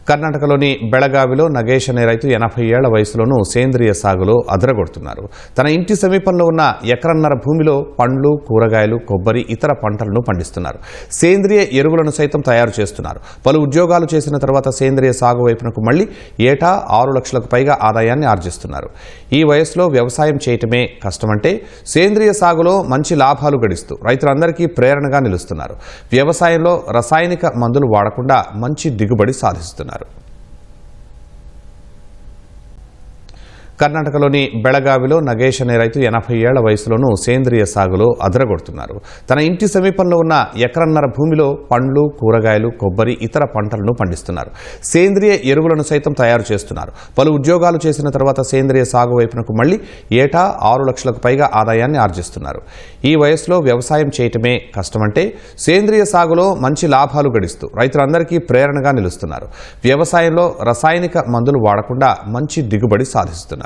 కర్ణాటకలోని బెళగావిలో నగేష్ అనే రైతు 80 ఏళ్ల వయసులోనూ సేంద్రియ సాగులో అదరగొడుతున్నారు. తన ఇంటి సమీపంలో ఉన్న ఎకరన్నర భూమిలో పండ్లు, కూరగాయలు, కొబ్బరి, ఇతర పంటలను పండిస్తున్నారు. సేంద్రియ ఎరువులను సైతం తయారు చేస్తున్నారు. పలు ఉద్యోగాలు చేసిన తర్వాత సేంద్రియ సాగు వైపునకు మళ్లీ ఏటా 6 లక్షలకు పైగా ఆదాయాన్ని ఆర్జిస్తున్నారు. ఈ వయసులో వ్యవసాయం చేయటమే కష్టమంటే సేంద్రియ సాగులో మంచి లాభాలు గడిస్తూ రైతులందరికీ ప్రేరణగా నిలుస్తున్నారు. వ్యవసాయంలో రసాయనిక మందులు వాడకుండా మంచి దిగుబడి సాధిస్తున్నారు. కర్ణాటకలోని బెళగావిలో నగేష్ అనే రైతు 80 ఏళ్ల వయసులోనూ సేంద్రియ సాగులో అదరగొడుతున్నారు. తన ఇంటి సమీపంలో ఉన్న ఎకరన్నర భూమిలో పండ్లు, కూరగాయలు, కొబ్బరి, ఇతర పంటలను పండిస్తున్నారు. సేంద్రియ ఎరువులను సైతం తయారు చేస్తున్నారు. పలు ఉద్యోగాలు చేసిన తర్వాత సేంద్రియ సాగు వైపునకు మళ్లీ ఏటా 6 లక్షలకు పైగా ఆదాయాన్ని ఆర్జిస్తున్నారు. ఈ వయసులో వ్యవసాయం చేయటమే కష్టమంటే సేంద్రియ సాగులో మంచి లాభాలు గడిస్తూ రైతులందరికీ ప్రేరణగా నిలుస్తున్నారు. వ్యవసాయంలో రసాయనిక మందులు వాడకుండా మంచి దిగుబడి సాధిస్తున్నారు.